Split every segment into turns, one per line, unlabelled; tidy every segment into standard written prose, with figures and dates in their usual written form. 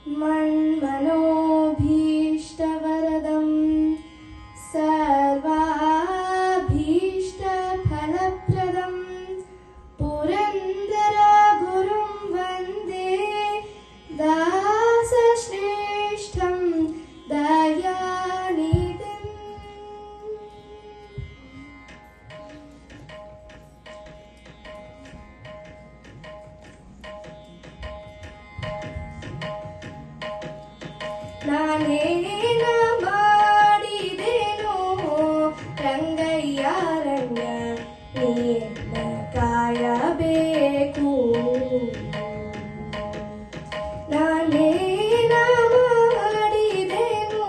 मन्मनोभीष्टवरदं सर्वाभीष्टफलप्रदं पुरन्दरगुरुं वन्दे दासश्रेष्ठं दयानिधिम्। ನಾನೇನ ಮಾಡಿದೆನೋ ರಂಗಯ್ಯ ರಂಗ ನೀನ ಕಾಯಬೇಕು. ನಾನೇನ ಮಾಡಿದೆನೋ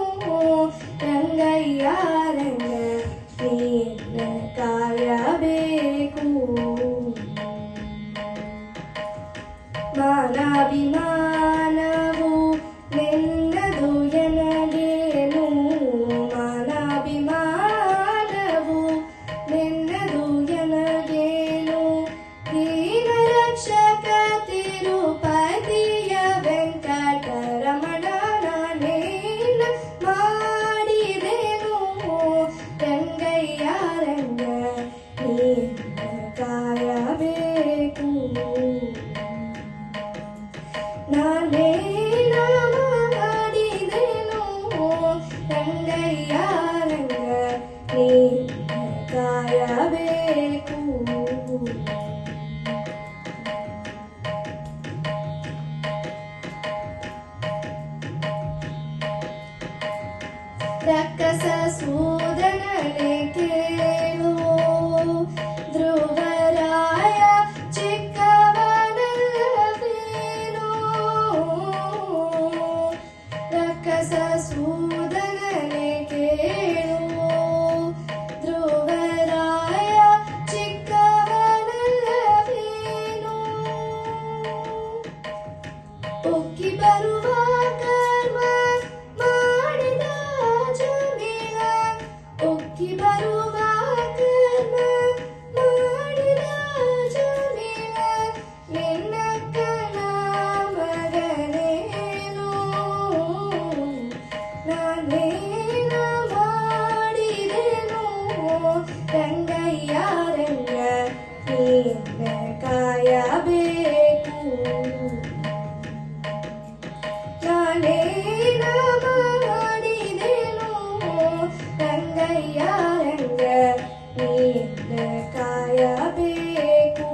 ರಂಗಯ್ಯ ರಂಗ ನೀನ ಕಾಯಬೇಕು. ಮಾನಾಭಿಮಾನವು ನಿನ್ನದು ಎನಗೇನು, ಮಾನಾಭಿಮಾನವು ನಿನ್ನದು ಎನಗೇನು. ದೀನ ರಕ್ಷಕ ತಿರುಪತಿಯ ವೆಂಕಟರಮಣ ನಾನೇನ ಮಾಡಿದೆನು ರಂಗಯ್ಯ ರಂಗ ನೀನ ಕಾಯಬೇಕು. ನಾನೇನ ಮಾಡಿದೆನು ರಂಗಯ್ಯ ರಂಗ ನೀನ ಕಾಯಬೇಕು. ರಕ್ಕಸ ಸೂದನನೆ ಕೇಳು ಧ್ರುವರಾಯ ಚಿಕ್ಕವನಲ್ಲವೇನೋ. ರಕ್ಕಸ ಸೂದನನೆ ಕೇಳು ಧ್ರುವರಾಯ ಚಿಕ್ಕವನಲ್ಲವೇನೋ. ಉಕ್ಕಿ ಬರುವ ಕರ್ಮ ಮಾಡಿದ ಜಮೀನ, ಉಕ್ಕಿ ಬರುವ ಕರ್ಮ ಮಾಡಿದ ಜಮೀನ. ನಿನ್ನಕ್ಕನ ಮಗನೇನು ನಾನೇನ ಮಾಡಿದೆನು ರಂಗಯ್ಯ ರಂಗ ನೀನ ಕಾಯಬೇಕು. ನಾನೇನ ಮಾಡಿದೆನು ರಂಗಯ್ಯ ರಂಗ ನೀನ ಕಾಯಬೇಕು.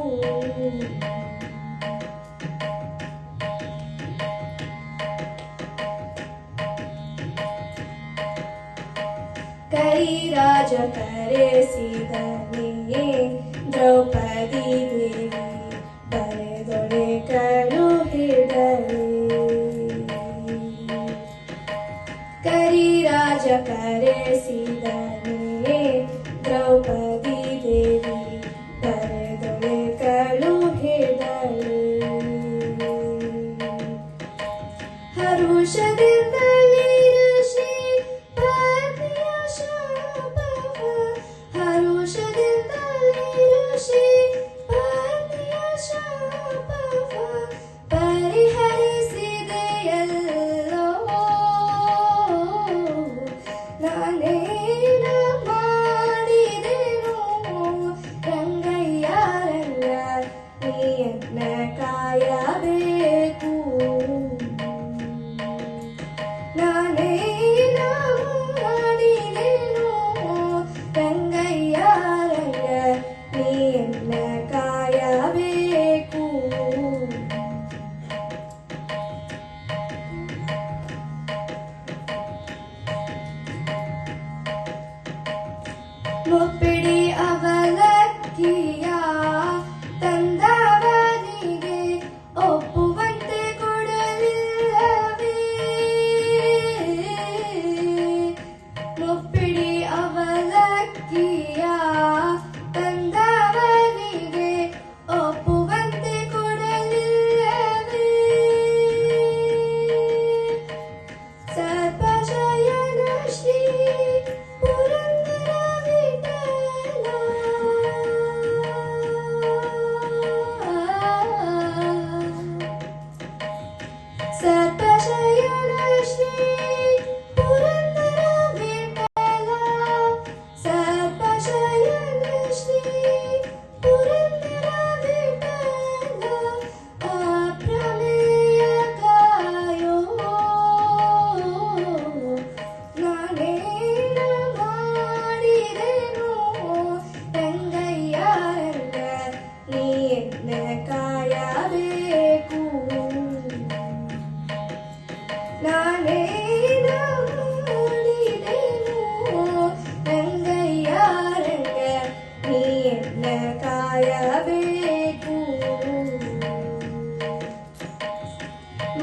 ಕೈರಾಜ ಕರೆಸಿದನೇ ದ್ರೌಪದಿ ದೇವಿ ಬರೆದೊಡೆ ಕಳುಹಿದಳೆ. ಕರಿರಾಜ ಕರೆಸಿದನೇ ದ್ರೌಪದಿ ದೇವಿ ಬರೆದೊಡೆ ಕಳುಹಿದಳೆ. ಹರುಷದಿಂದಲೇ ಋಷಿ ಪತ್ನಿಯ ಶಾಪವ, ಹರುಷದಿಂದಲೇ ಋಷಿ ಪತ್ನಿಯ ಶಾಪವ ಪರಿಹರಿಸಿದೆಯಲ್ಲೋ. ನಾನೇನ ಮಾಡಿದೆನು ರಂಗಯ್ಯ ರಂಗ ನೀನ ಕಾಯಬೇಕು. ನಾನೇನ ಮಾಡಿದೆನು ರಂಗಯ್ಯ ರಂಗ ನೀನ ಕಾಯಬೇಕು. ಮುಪ್ಪಿಡಿ ಅವಲಕ್ಕಿಯ ತಂದವನಿಗೆ ಒಪ್ಪುವಂತೆ ಕೊಡಲಿಲ್ಲವೇ. ಮುಪ್ಪಿಡಿ ಅವಲಕ್ಕಿಯ ತಂದವನಿಗೆ ಒಪ್ಪುವಂತೆ ಕೊಡಲಿಲ್ಲವೇ. ಸರ್ಪಶಯನ ಶ್ರೀ ಪುರಂದರ ವಿಠಲ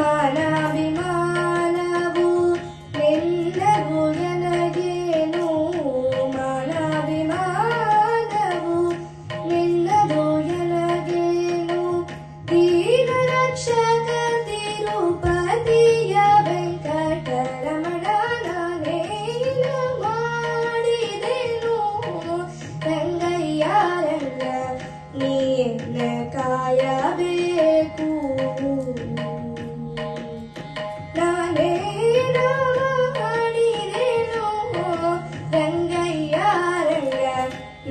ಮಾನಾಭಿಮಾನವು ನಿನ್ನದು ನನಗೇನು ಮಾನಾಭಿಮಾನವು ನಿನ್ನದು ನನಗೇನು ದೀನ ರಕ್ಷಕ ತಿರುಪತಿಯ ವೆಂಕಟರಮಣ ನಾನೇನು ಮಾಡಿದೆನು ರಂಗಯ್ಯ ರಂಗ ನೀನ ಕಾಯಬೇಕು ನಾನೇನು ಮಾಡಿದೆನು ರಂಗಯ್ಯ ರಂಗ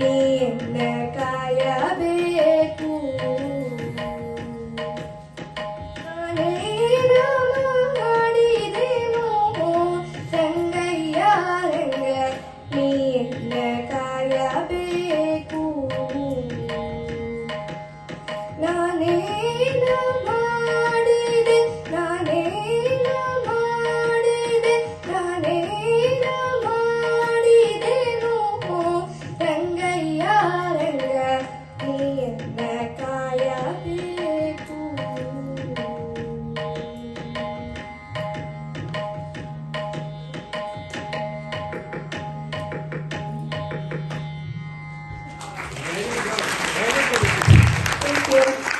ನೀನ ಕಾಯಬೇಕು ನಾನೇನು ಮಾಡಿದೆನು ರಂಗಯ್ಯ ರಂಗ ನೀನ ಕಾಯಬೇಕು ನಾನೇನು ಮಾಡಿದೆ ನಾನೇನು ಮಾಡಿದೆ ನಾನೇನು ಮಾಡಿದೆನು ರಂಗಯ್ಯ ರಂಗ ನೀನ ಕಾಯಬೇಕು Thank you.